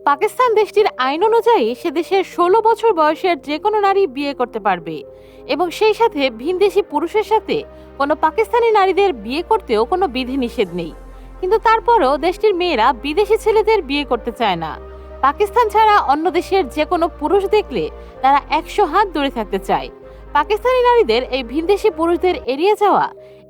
পাকিস্তান দেশটির আইন অনুযায়ী সে দেশের ১৬ বছর বয়সের যে কোনো নারী বিয়ে করতে পারবে এবং সেই সাথে ভিনদেশি পুরুষের সাথে কোনো পাকিস্তানি নারীদের বিয়ে করতেও কোনো বিধিনিষেধ নেই। কিন্তু তারপরও দেশটির মেয়েরা বিদেশি ছেলেদের বিয়ে করতে চায় না। পাকিস্তান ছাড়া অন্য দেশের যে কোনো পুরুষ দেখলে তারা ১০০ হাত দূরে থাকতে চায়। পাকিস্তানি নারীদের এই ভিনদেশি পুরুষদের এড়িয়ে যাওয়া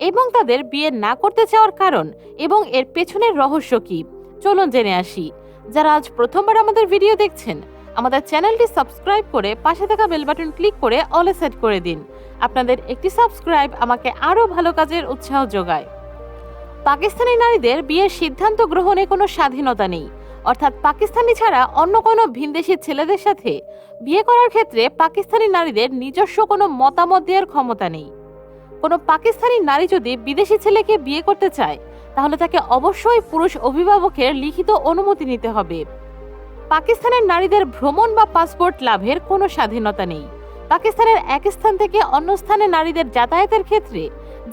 এবং তাদের বিয়ে না করতে চাওয়ার কারণ এবং এর পেছনের রহস্য কি, চলুন জেনে আসি। যারা আজ প্রথমবার আমাদের ভিডিও দেখছেন, আমাদের চ্যানেলটি সাবস্ক্রাইব করে পাশে থাকা বেল বাটন ক্লিক করে অলে সেট করে দিন। আপনাদের একটি সাবস্ক্রাইব আমাকে আরও ভালো কাজের উৎসাহ যোগায়। পাকিস্তানি নারীদের বিয়ের সিদ্ধান্ত গ্রহণে কোনো স্বাধীনতা নেই, অর্থাৎ পাকিস্তানি ছাড়া অন্য কোনো ভিনদেশি ছেলেদের সাথে বিয়ে করার ক্ষেত্রে পাকিস্তানি নারীদের নিজস্ব কোনো মতামত দেওয়ার ক্ষমতা নেই। কোনো পাকিস্তানি নারী যদি বিদেশি ছেলেকে বিয়ে করতে চায় তাহলে তাকে অবশ্যই পুরুষ অভিভাবকের লিখিত অনুমতি নিতে হবে। পাকিস্তানের নারীদের ভ্রমণ বা পাসপোর্ট লাভের কোনো স্বাধীনতা নেই। পাকিস্তানের এক স্থান থেকে অন্য স্থানে নারীদের যাতায়াতের ক্ষেত্রে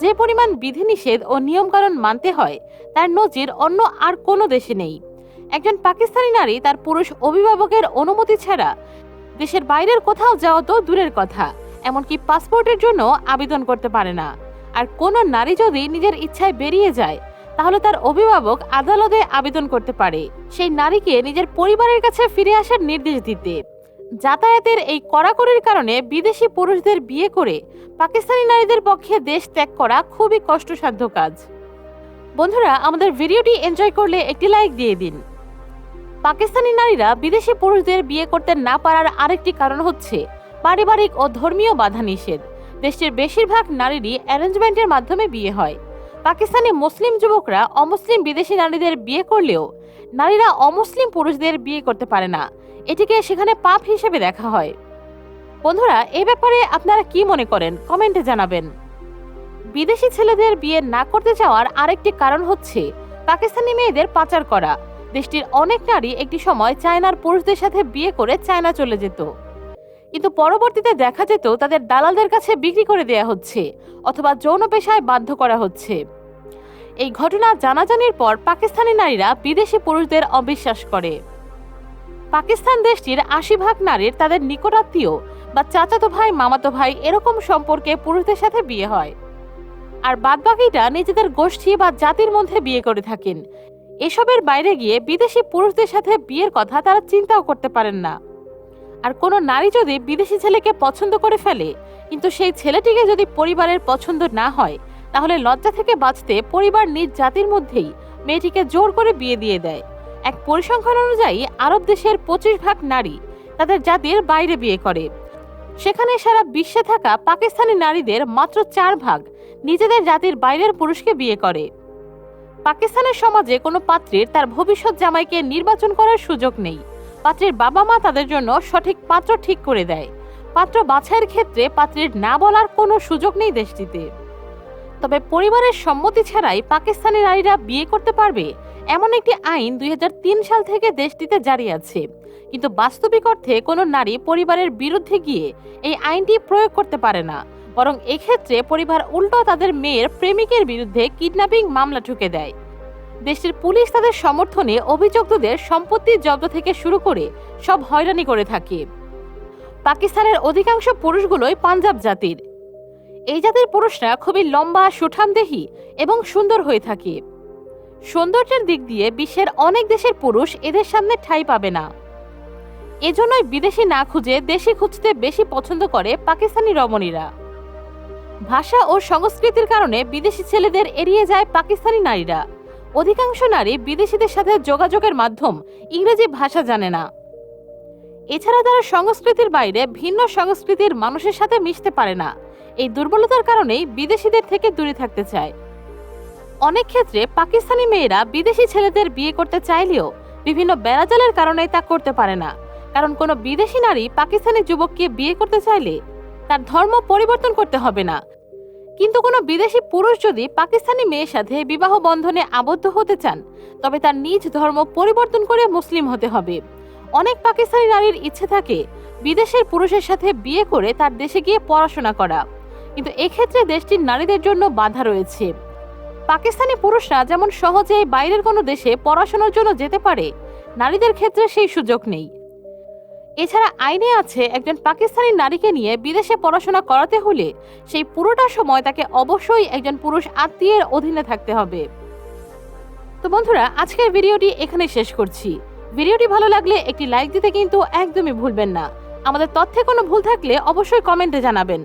যে পরিমাণ বিধিনিষেধ ও নিয়মকানুন মানতে হয় তার নজির অন্য আর কোনো দেশে নেই। একজন পাকিস্তানি নারী তার পুরুষ অভিভাবকের অনুমতি ছাড়া দেশের বাইরের কোথাও যাওয়া তো দূরের কথা, এমনকি পাসপোর্টের জন্য আবেদন করতে পারে না। আর কোনো নারী যদি নিজের ইচ্ছায় বেরিয়ে যায় তাহলে তার অভিভাবক আদালতে আবেদন করতে পারে সেই নারীকে নিজের পরিবারের কাছে ফিরে আসার নির্দেশ দিতে। যাতায়াতের এই কড়াকড়ির কারণে বিদেশি পুরুষদের বিয়ে করে পাকিস্তানি নারীদের পক্ষে দেশ ত্যাগ করা খুবই কষ্টসাধ্য কাজ। বন্ধুরা, আমাদের ভিডিওটি এনজয় করলে একটি লাইক দিয়ে দিন। পাকিস্তানি নারীরা বিদেশি পুরুষদের বিয়ে করতে না পারার আরেকটি কারণ হচ্ছে পারিবারিক ও ধর্মীয় বাধা নিষেধ। দেশটির বেশিরভাগ নারীরই অ্যারেঞ্জমেন্টের মাধ্যমে বিয়ে হয়। পাকিস্তানি মুসলিম যুবকরা অমুসলিম বিদেশি নারীদের বিয়ে করলেও নারীরা অমুসলিম পুরুষদের বিয়ে করতে পারে না, এটিকে সেখানে পাপ হিসেবে দেখা হয়। বন্ধুরা, এ ব্যাপারে আপনারা কি মনে করেন কমেন্টে জানাবেন। বিদেশি ছেলেদের বিয়ে না করতে চাওয়ার আরেকটি কারণ হচ্ছে পাকিস্তানি মেয়েদের পাচার করা। দেশটির অনেক নারী একটি সময় চায়নার পুরুষদের সাথে বিয়ে করে চায়না চলে যেত, কিন্তু পরবর্তীতে দেখা যেত তাদের দালালদের কাছে বিক্রি করে দেয়া হচ্ছে অথবা যৌন পেশায় বাধ্য করা হচ্ছে। এই ঘটনা জানাজানির পর পাকিস্তানি নারীরা বিদেশি পুরুষদের অবিশ্বাস করে। পাকিস্তান দেশটির ৮০% নারীর তাদের নিকটাত্মীয় বা চাচাতো ভাই, মামাতো ভাই এরকম সম্পর্কে পুরুষদের সাথে বিয়ে হয়, আর বাদবাকিটা নিজেদের গোষ্ঠী বা জাতির মধ্যে বিয়ে করে থাকেন। এসবের বাইরে গিয়ে বিদেশি পুরুষদের সাথে বিয়ের কথা তারা চিন্তাও করতে পারেন না। আর কোনো নারী যদি বিদেশি ছেলেকে পছন্দ করে ফেলে কিন্তু সেই ছেলেটিকে যদি পরিবারের পছন্দ না হয় তাহলে লজ্জা থেকে বাঁচতে পরিবার নিজ জাতির মধ্যেই মেয়েটিকে জোর করে বিয়ে দিয়ে দেয়। এক পরিসংখ্যান অনুযায়ী আরব দেশের ২৫% নারী তাদের জাতির বাইরে বিয়ে করে। সেখানে সারা বিশ্বে থাকা পাকিস্তানি নারীদের মাত্র ৪% নিজেদের জাতির বাইরের পুরুষকে বিয়ে করে। পাকিস্তানের সমাজে কোনো পাত্রীর তার ভবিষ্যৎ জামাইকে নির্বাচন করার সুযোগ নেই। পাত্রীর বাবা মা তাদের জন্য সঠিক পাত্র ঠিক করে দেয়। পাত্র বাছাইয়ের ক্ষেত্রে পাত্রীর না বলার কোনো সুযোগ নেই দেশটিতে। তবে পরিবারের সম্মতি ছাড়াই পাকিস্তানি নারীরা বিয়ে করতে পারবে এমন একটি আইন ২০০৩ সাল থেকে দেশটিতে জারি আছে, কিন্তু বাস্তবিক অর্থে কোনো নারী পরিবারের বিরুদ্ধে গিয়ে এই আইনটি প্রয়োগ করতে পারে না, বরং এক্ষেত্রে পরিবার উল্টো তাদের মেয়ের প্রেমিকের বিরুদ্ধে কিডন্যাপিং মামলা ঠুকে দেয়। দেশটির পুলিশ তাদের সমর্থনে অভিযুক্তদের সম্পত্তি জব্দ থেকে শুরু করে সব হয়রানি করে থাকে। পাকিস্তানের অধিকাংশ পুরুষগুলোই পাঞ্জাব জাতির। এই জাতির পুরুষরা খুবই লম্বা, সুঠামদেহী এবং সুন্দর হয়ে থাকে। সৌন্দর্যের দিক দিয়ে বিশ্বের অনেক দেশের পুরুষ এদের সামনে ঠাঁই পাবে না। এজন্যই বিদেশি না খুঁজে দেশি খুঁজতে বেশি পছন্দ করে পাকিস্তানি রমণীরা। ভাষা ও সংস্কৃতির কারণে বিদেশি ছেলেদের এড়িয়ে যায় পাকিস্তানি নারীরা। অধিকাংশ নারী বিদেশিদের সাথে যোগাযোগের মাধ্যম ইংরেজি ভাষা জানে না। এছাড়া তারা সংস্কৃতির বাইরে ভিন্ন সংস্কৃতির মানুষের সাথে মিশতে পারে না। এই দুর্বলতার কারণেই বিদেশিদের থেকে দূরে থাকতে চায়। অনেক ক্ষেত্রে পাকিস্তানি মেয়েরা বিদেশি ছেলেদের বিয়ে করতে চাইলেও বিভিন্ন বেড়াজালের কারণে তা করতে পারে না। কারণ কোনো বিদেশি নারী পাকিস্তানি যুবককে বিয়ে করতে চাইলে তার ধর্ম পরিবর্তন করতে হবে না, কিন্তু কোনো বিদেশি পুরুষ যদি পাকিস্তানি মেয়ের সাথে বিবাহ বন্ধনে আবদ্ধ হতে চান তবে তার নিজ ধর্ম পরিবর্তন করে মুসলিম হতে হবে। অনেক পাকিস্তানি নারীর ইচ্ছে থাকে বিদেশের পুরুষের সাথে বিয়ে করে তার দেশে গিয়ে পড়াশোনা করা, কিন্তু এক্ষেত্রে দেশটির নারীদের জন্য বাধা রয়েছে। পাকিস্তানি পুরুষরা যেমন সহজে বাইরের কোনো দেশে পড়াশোনার জন্য যেতে পারে, নারীদের ক্ষেত্রে সেই সুযোগ নেই। এছাড়া আইনে আছে একজন পাকিস্তানি নারীকে নিয়ে বিদেশে পড়াশোনা করাতে হলে সেই পুরোটা সময় তাকে অবশ্যই একজন পুরুষ আত্মীয়ের অধীনে থাকতে হবে। তো বন্ধুরা, আজকের ভিডিওটি এখানে শেষ করছি। ভিডিওটি ভালো লাগলে একটি লাইক দিতে কিন্তু একদমই ভুলবেন না। আমাদের তথ্যে কোনো ভুল থাকলে অবশ্যই কমেন্টে জানাবেন।